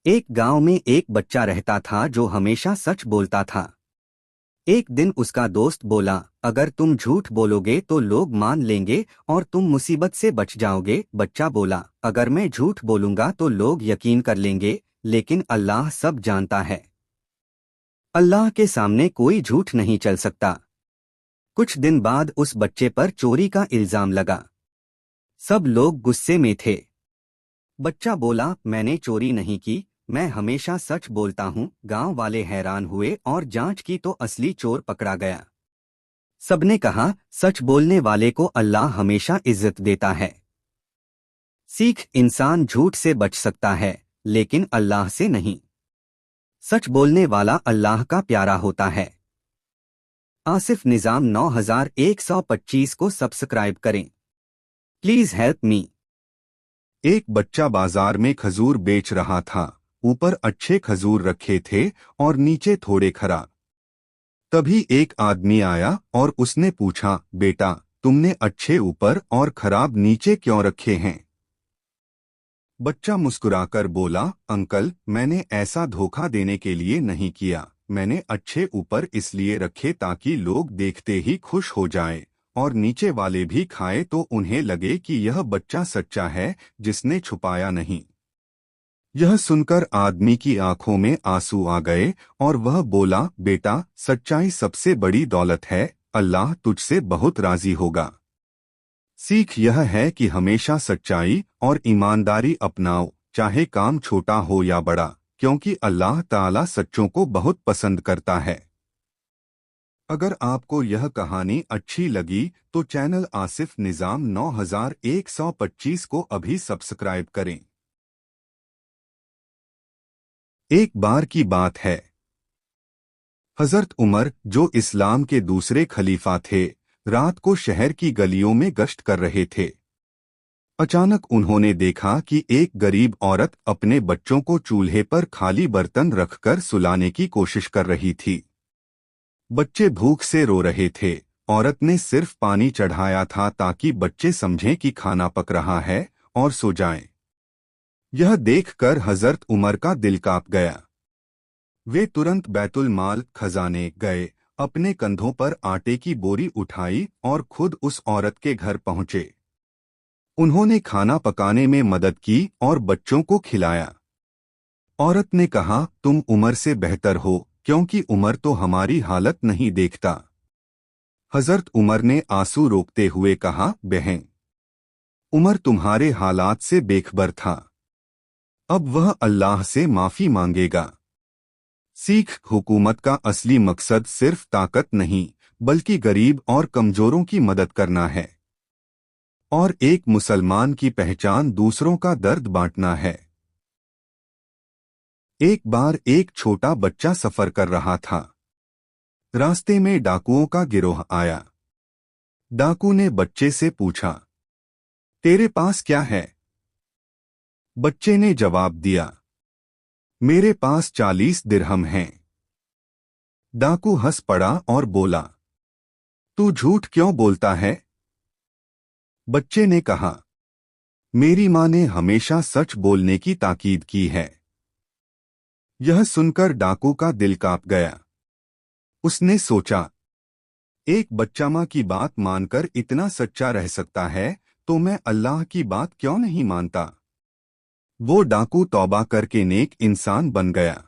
एक गांव में एक बच्चा रहता था जो हमेशा सच बोलता था। एक दिन उसका दोस्त बोला, अगर तुम झूठ बोलोगे तो लोग मान लेंगे और तुम मुसीबत से बच जाओगे। बच्चा बोला, अगर मैं झूठ बोलूंगा तो लोग यकीन कर लेंगे, लेकिन अल्लाह सब जानता है। अल्लाह के सामने कोई झूठ नहीं चल सकता। कुछ दिन बाद उस बच्चे पर चोरी का इल्जाम लगा। सब लोग गुस्से में थे। बच्चा बोला, मैंने चोरी नहीं की, मैं हमेशा सच बोलता हूँ। गांव वाले हैरान हुए और जांच की तो असली चोर पकड़ा गया। सबने कहा, सच बोलने वाले को अल्लाह हमेशा इज्जत देता है। सीख, इंसान झूठ से बच सकता है, लेकिन अल्लाह से नहीं। सच बोलने वाला अल्लाह का प्यारा होता है। आसिफ निजाम 9125 को सब्सक्राइब करें। Please help me. एक बच्चा बाजार में खजूर बेच रहा था। ऊपर अच्छे खजूर रखे थे और नीचे थोड़े खराब। तभी एक आदमी आया और उसने पूछा, बेटा, तुमने अच्छे ऊपर और खराब नीचे क्यों रखे हैं? बच्चा मुस्कुराकर बोला, अंकल, मैंने ऐसा धोखा देने के लिए नहीं किया। मैंने अच्छे ऊपर इसलिए रखे ताकि लोग देखते ही खुश हो जाएं और नीचे वाले भी खाए तो उन्हें लगे कि यह बच्चा सच्चा है, जिसने छुपाया नहीं। यह सुनकर आदमी की आंखों में आंसू आ गए और वह बोला, बेटा, सच्चाई सबसे बड़ी दौलत है। अल्लाह तुझसे बहुत राजी होगा। सीख यह है कि हमेशा सच्चाई और ईमानदारी अपनाओ, चाहे काम छोटा हो या बड़ा, क्योंकि अल्लाह ताला सच्चों को बहुत पसंद करता है। अगर आपको यह कहानी अच्छी लगी तो चैनल आसिफ निजाम 9125 को अभी सब्सक्राइब करें। एक बार की बात है, हजरत उमर, जो इस्लाम के दूसरे खलीफा थे, रात को शहर की गलियों में गश्त कर रहे थे। अचानक उन्होंने देखा कि एक गरीब औरत अपने बच्चों को चूल्हे पर खाली बर्तन रखकर सुलाने की कोशिश कर रही थी। बच्चे भूख से रो रहे थे। औरत ने सिर्फ पानी चढ़ाया था ताकि बच्चे समझें कि खाना पक रहा है और सो जाएं। यह देखकर हजरत उमर का दिल कांप गया। वे तुरंत बैतुल माल खजाने गए, अपने कंधों पर आटे की बोरी उठाई और खुद उस औरत के घर पहुंचे। उन्होंने खाना पकाने में मदद की और बच्चों को खिलाया। औरत ने कहा, तुम उमर से बेहतर हो, क्योंकि उमर तो हमारी हालत नहीं देखता। हजरत उमर ने आंसू रोकते हुए कहा, बहन, उमर तुम्हारे हालात से बेखबर था। अब वह अल्लाह से माफी मांगेगा। सीख, हुकूमत का असली मकसद सिर्फ ताकत नहीं, बल्कि गरीब और कमजोरों की मदद करना है। और एक मुसलमान की पहचान दूसरों का दर्द बांटना है। एक बार एक छोटा बच्चा सफर कर रहा था। रास्ते में डाकुओं का गिरोह आया। डाकू ने बच्चे से पूछा, तेरे पास क्या है? बच्चे ने जवाब दिया, मेरे पास 40 दिरहम हैं। डाकू हंस पड़ा और बोला, तू झूठ क्यों बोलता है? बच्चे ने कहा, मेरी माँ ने हमेशा सच बोलने की ताकीद की है। यह सुनकर डाकू का दिल कांप गया। उसने सोचा, एक बच्चा माँ की बात मानकर इतना सच्चा रह सकता है, तो मैं अल्लाह की बात क्यों नहीं मानता? वो डाकू तौबा करके नेक इंसान बन गया।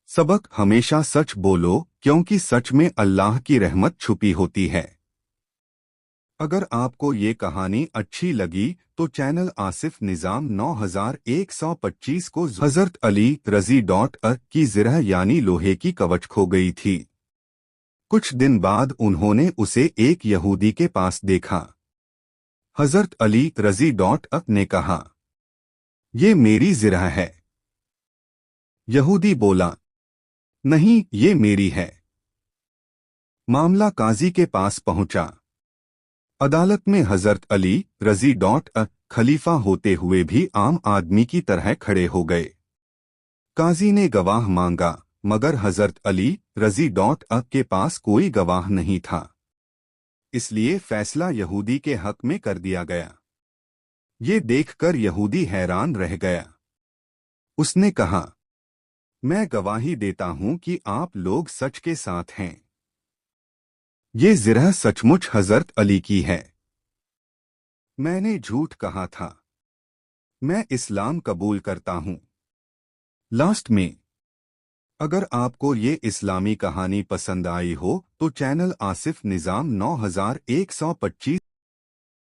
सबक, हमेशा सच बोलो, क्योंकि सच में अल्लाह की रहमत छुपी होती है। अगर आपको ये कहानी अच्छी लगी तो चैनल आसिफ निजाम 9125 को हजरत अली रजी की जिरह यानी लोहे की कवच खो गई थी। कुछ दिन बाद उन्होंने उसे एक यहूदी के पास देखा। हजरत अली रजी ने कहा, ये मेरी जिरह है। यहूदी बोला, नहीं, ये मेरी है। मामला काजी के पास पहुंचा। अदालत में हजरत अली रजी खलीफा होते हुए भी आम आदमी की तरह खड़े हो गए। काजी ने गवाह मांगा, मगर हजरत अली रजी के पास कोई गवाह नहीं था। इसलिए फैसला यहूदी के हक में कर दिया गया। ये देखकर यहूदी हैरान रह गया। उसने कहा, मैं गवाही देता हूं कि आप लोग सच के साथ हैं। ये जिरह सचमुच हजरत अली की है। मैंने झूठ कहा था। मैं इस्लाम कबूल करता हूं। लास्ट में, अगर आपको ये इस्लामी कहानी पसंद आई हो तो चैनल आसिफ निज़ाम 9125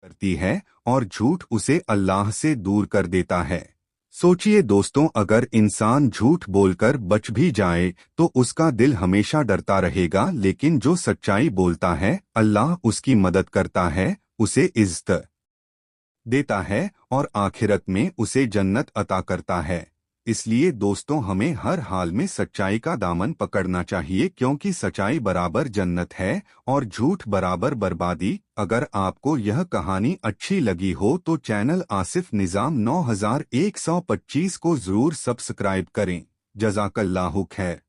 करती है और झूठ उसे अल्लाह से दूर कर देता है। सोचिए दोस्तों, अगर इंसान झूठ बोलकर बच भी जाए तो उसका दिल हमेशा डरता रहेगा, लेकिन जो सच्चाई बोलता है अल्लाह उसकी मदद करता है, उसे इज्जत देता है और आखिरत में उसे जन्नत अता करता है। इसलिए दोस्तों, हमें हर हाल में सच्चाई का दामन पकड़ना चाहिए, क्योंकि सच्चाई बराबर जन्नत है और झूठ बराबर बर्बादी। अगर आपको यह कहानी अच्छी लगी हो तो चैनल आसिफ निज़ाम 9125 को जरूर सब्सक्राइब करें। जज़ाकल्लाहु खैर।